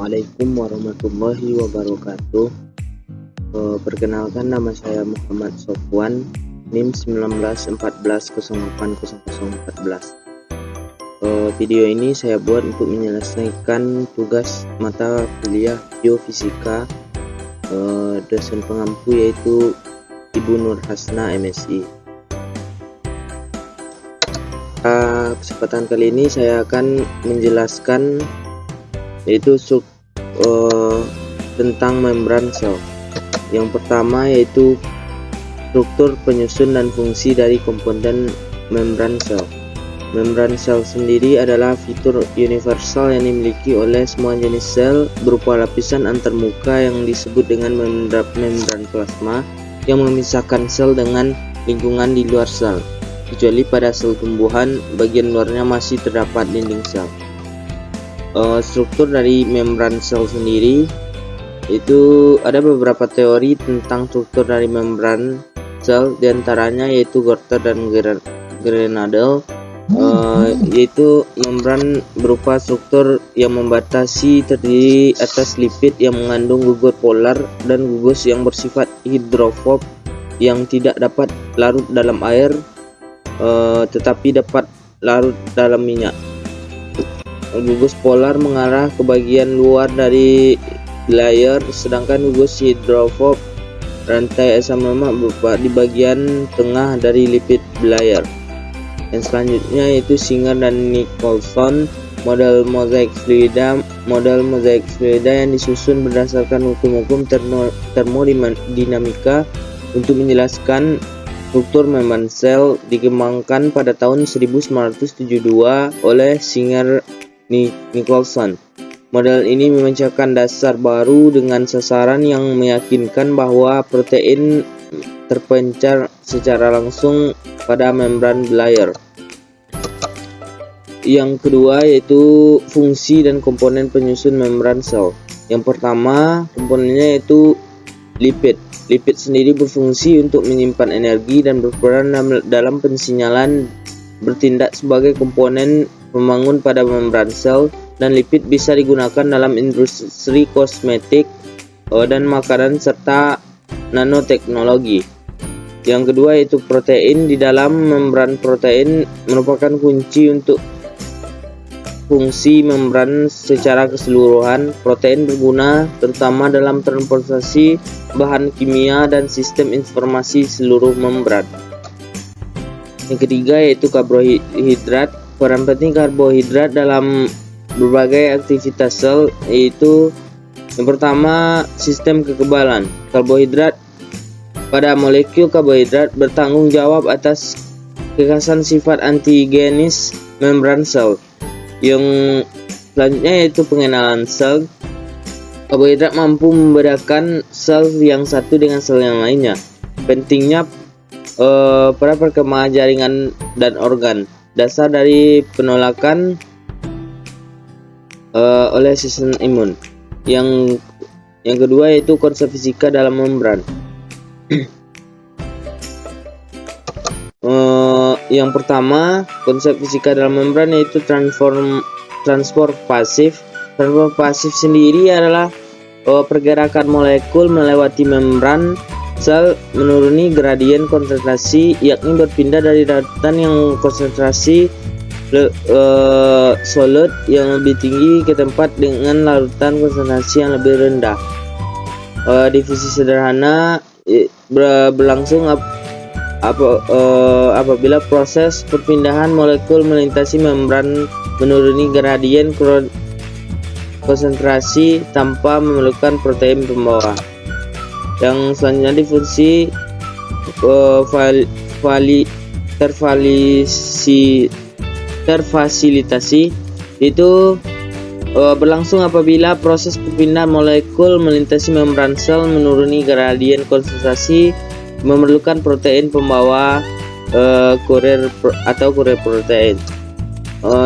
Assalamualaikum warahmatullahi wabarakatuh. Perkenalkan, nama saya Muhammad Sofwan, NIM 1914080014. Video ini saya buat untuk menyelesaikan tugas mata kuliah Geofisika dosen pengampu yaitu Ibu Nur Hasna MSI. Kesempatan kali ini saya akan menjelaskan yaitu tentang membran sel. Yang pertama yaitu struktur, penyusun, dan fungsi dari komponen membran sel. Membran sel sendiri adalah fitur universal yang dimiliki oleh semua jenis sel berupa lapisan antarmuka yang disebut dengan membran plasma yang memisahkan sel dengan lingkungan di luar sel. Kecuali pada sel tumbuhan, bagian luarnya masih terdapat dinding sel. Struktur dari membran sel sendiri itu ada beberapa teori tentang struktur dari membran sel, diantaranya yaitu Gorter dan Grenadel. Yaitu membran berupa struktur yang membatasi terdiri atas lipid yang mengandung gugus polar dan gugus yang bersifat hidrofob yang tidak dapat larut dalam air tetapi dapat larut dalam minyak. Gugus polar mengarah ke bagian luar dari layer, sedangkan gugus hidrofob rantai asam lemak berupa di bagian tengah dari lipid layer. Yang selanjutnya yaitu Singer dan Nicholson, model mozaik fluida yang disusun berdasarkan hukum-hukum termodinamika untuk menjelaskan struktur membran sel, dikembangkan pada tahun 1972 oleh Singer Nicholson. Model ini memecahkan dasar baru dengan sasaran yang meyakinkan bahwa protein terpencar secara langsung pada membran layer. Yang kedua yaitu fungsi dan komponen penyusun membran sel. Yang pertama, komponennya yaitu lipid. Lipid sendiri berfungsi untuk menyimpan energi dan berperan dalam pensinyalan, bertindak sebagai komponen pembangun pada membran sel, dan lipid bisa digunakan dalam industri kosmetik dan makanan serta nanoteknologi. Yang kedua yaitu protein. Di dalam membran, protein merupakan kunci untuk fungsi membran secara keseluruhan. Protein berguna terutama dalam transportasi bahan kimia dan sistem informasi seluruh membran. Yang ketiga yaitu karbohidrat. Peran penting karbohidrat dalam berbagai aktivitas sel yaitu yang pertama, sistem kekebalan. Karbohidrat pada molekul karbohidrat bertanggung jawab atas kekhasan sifat antigenis membran sel. Yang selanjutnya yaitu pengenalan sel. Karbohidrat mampu membedakan sel yang satu dengan sel yang lainnya. Pentingnya pada perkembangan jaringan dan organ. Dasar dari penolakan oleh sistem imun. Yang kedua yaitu konsep fisika dalam membran. Yang pertama, konsep fisika dalam membran yaitu transport pasif. Transport pasif sendiri adalah pergerakan molekul melewati membran sel menuruni gradien konsentrasi, yakni berpindah dari larutan yang konsentrasi solid yang lebih tinggi ke tempat dengan larutan konsentrasi yang lebih rendah. Definisi sederhana berlangsung apabila proses perpindahan molekul melintasi membran menuruni gradien konsentrasi tanpa memerlukan protein pembawa. Yang selanjutnya difungsi terfasilitasi itu berlangsung apabila proses perpindahan molekul melintasi membran sel menuruni gradien konsentrasi memerlukan protein pembawa kurir protein.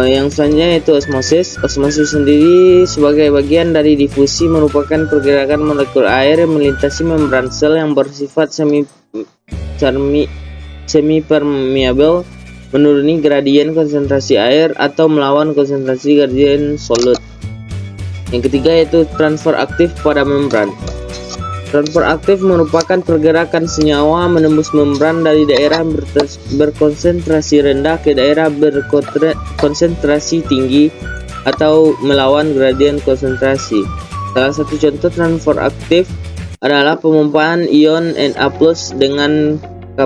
Yang selanjutnya yaitu osmosis. Osmosis sendiri sebagai bagian dari difusi merupakan pergerakan molekul air yang melintasi membran sel yang bersifat semi permeable menuruni gradien konsentrasi air atau melawan konsentrasi gradien solid. Yang ketiga yaitu transfer aktif pada membran. Transfer aktif merupakan pergerakan senyawa menembus membran dari daerah berkonsentrasi rendah ke daerah berkonsentrasi tinggi atau melawan gradien konsentrasi. Salah satu contoh transfer aktif adalah pemompaan ion Na+ dengan K+.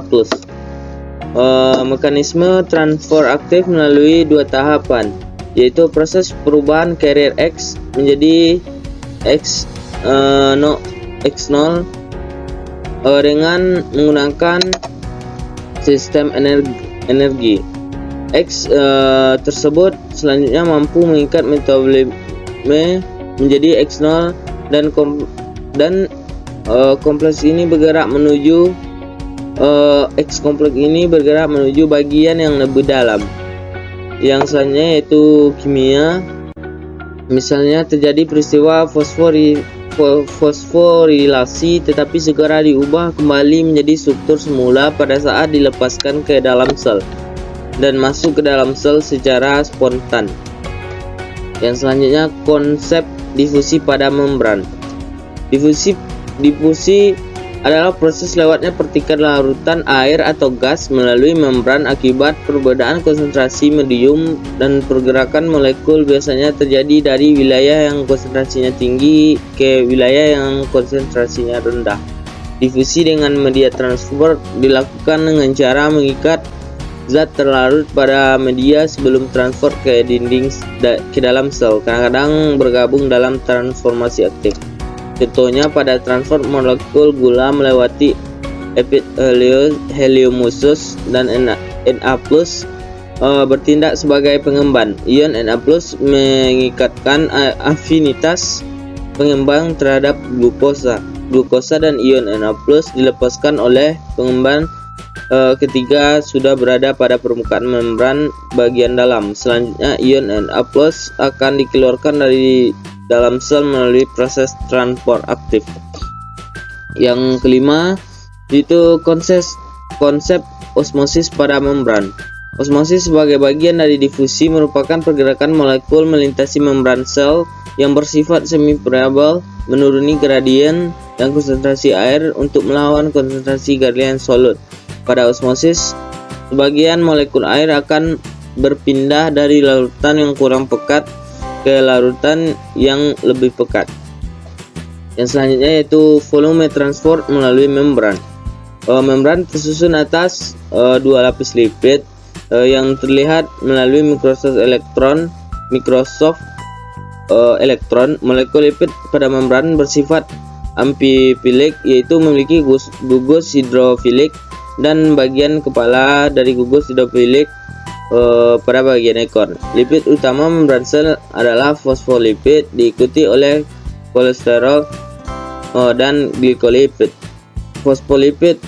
Mekanisme transfer aktif melalui dua tahapan, yaitu proses perubahan carrier X menjadi X0 dengan menggunakan sistem energi. X tersebut selanjutnya mampu mengikat metabolisme menjadi X0 dan kompleks ini bergerak menuju X kompleks ini bergerak menuju bagian yang lebih dalam. Yang selanjutnya yaitu kimia. Misalnya terjadi peristiwa fosforilasi tetapi segera diubah kembali menjadi struktur semula pada saat dilepaskan ke dalam sel dan masuk ke dalam sel secara spontan. Yang selanjutnya konsep difusi pada membran. Difusi adalah proses lewatnya partikel larutan air atau gas melalui membran akibat perbedaan konsentrasi medium, dan pergerakan molekul biasanya terjadi dari wilayah yang konsentrasinya tinggi ke wilayah yang konsentrasinya rendah. Difusi dengan media transport dilakukan dengan cara mengikat zat terlarut pada media sebelum transfer ke dinding ke dalam sel, kadang-kadang bergabung dalam transformasi aktif. Contohnya pada transfer molekul gula melewati heliumus dan Na+ bertindak sebagai pengemban. Ion Na+ mengikatkan afinitas pengembang terhadap glukosa. Glukosa dan ion Na+ dilepaskan oleh pengemban ketiga sudah berada pada permukaan membran bagian dalam. Selanjutnya ion Na+ akan dikeluarkan dari dalam sel melalui proses transport aktif. Yang kelima itu konsep osmosis pada membran. Osmosis sebagai bagian dari difusi merupakan pergerakan molekul melintasi membran sel yang bersifat semi permeabel, menuruni gradien dan konsentrasi air untuk melawan konsentrasi gradien solut. Pada osmosis, sebagian molekul air akan berpindah dari larutan yang kurang pekat ke larutan yang lebih pekat. Yang selanjutnya yaitu volume transport melalui membran. Membran tersusun atas dua lapis lipid yang terlihat melalui mikroskop elektron. Molekul lipid pada membran bersifat amfifilik, yaitu memiliki gugus hidrofilik dan bagian kepala dari gugus hidrofilik pada bagian ekor. Lipid utama membran sel adalah fosfolipid, diikuti oleh kolesterol dan glikolipid. Fosfolipid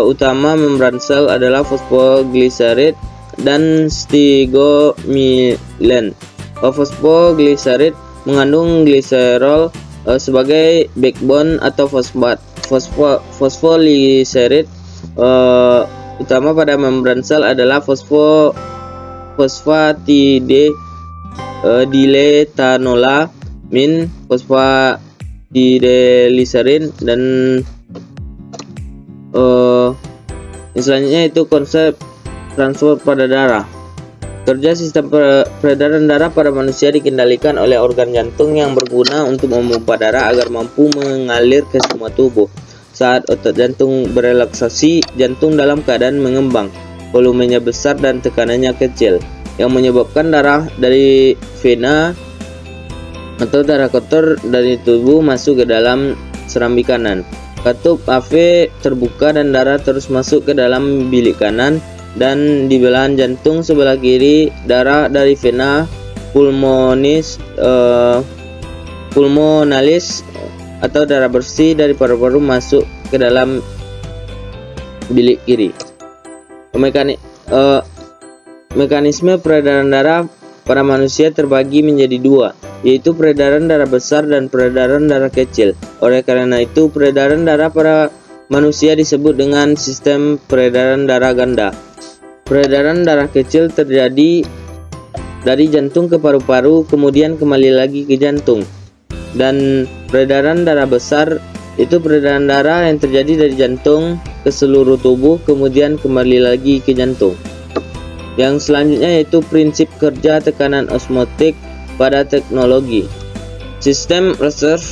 utama membran sel adalah fosfogliserid dan stigomilen. Fosfogliserid mengandung gliserol sebagai backbone atau fosfat. Fosfogliserid utama pada membran sel adalah fosfatidilethanola-min, fosfatidiliserin, dan selanjutnya itu konsep transfer pada darah. Kerja sistem peredaran darah pada manusia dikendalikan oleh organ jantung yang berguna untuk memompa darah agar mampu mengalir ke semua tubuh. Saat otot jantung berelaksasi, jantung dalam keadaan mengembang, volumenya besar dan tekanannya kecil, yang menyebabkan darah dari vena atau darah kotor dari tubuh masuk ke dalam serambi kanan. Katup AV terbuka dan darah terus masuk ke dalam bilik kanan, dan di belahan jantung sebelah kiri, darah dari vena pulmonalis atau darah bersih dari paru-paru masuk ke dalam bilik kiri. Mekanisme peredaran darah pada manusia terbagi menjadi dua, yaitu peredaran darah besar dan peredaran darah kecil. Oleh karena itu, peredaran darah pada manusia disebut dengan sistem peredaran darah ganda. Peredaran darah kecil terjadi dari jantung ke paru-paru, kemudian kembali lagi ke jantung. Dan peredaran darah besar itu peredaran darah yang terjadi dari jantung ke seluruh tubuh kemudian kembali lagi ke jantung. Yang selanjutnya yaitu prinsip kerja tekanan osmotik pada teknologi. Sistem reserve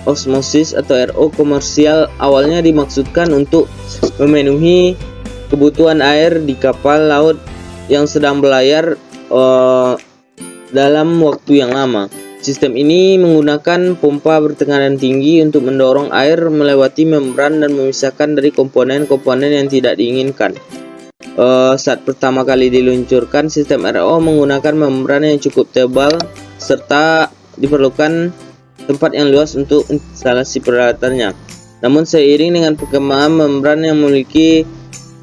osmosis atau RO komersial awalnya dimaksudkan untuk memenuhi kebutuhan air di kapal laut yang sedang berlayar dalam waktu yang lama. Sistem ini menggunakan pompa bertekanan tinggi untuk mendorong air melewati membran dan memisahkan dari komponen-komponen yang tidak diinginkan. Saat pertama kali diluncurkan, sistem RO menggunakan membran yang cukup tebal serta diperlukan tempat yang luas untuk instalasi peralatannya. Namun seiring dengan perkembangan membran yang memiliki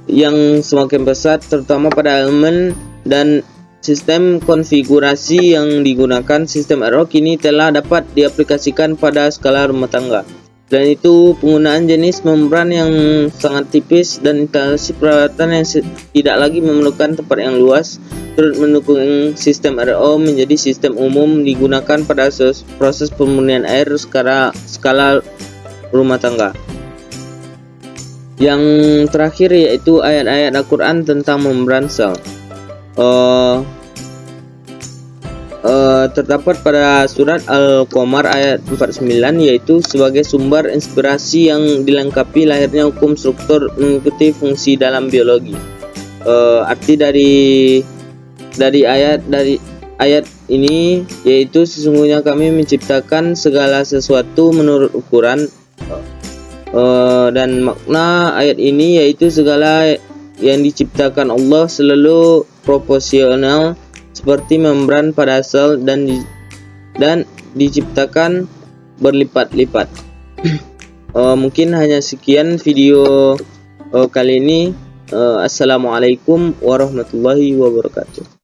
yang semakin besar terutama pada elemen dan sistem konfigurasi yang digunakan, sistem RO kini telah dapat diaplikasikan pada skala rumah tangga. Selain itu, penggunaan jenis membran yang sangat tipis dan instalasi peralatan yang tidak lagi memerlukan tempat yang luas turut mendukung sistem RO menjadi sistem umum digunakan pada proses pemurnian air skala rumah tangga. Yang terakhir yaitu ayat-ayat Al-Quran tentang membran sel. Terdapat pada surat Al-Qamar ayat 49 yaitu sebagai sumber inspirasi yang dilengkapi lahirnya hukum struktur mengikuti fungsi dalam biologi. Arti dari ayat ini yaitu sesungguhnya kami menciptakan segala sesuatu menurut ukuran, dan makna ayat ini yaitu segala yang diciptakan Allah selalu proporsional seperti membran pada sel dan diciptakan berlipat-lipat. Mungkin hanya sekian video kali ini. Assalamualaikum warahmatullahi wabarakatuh.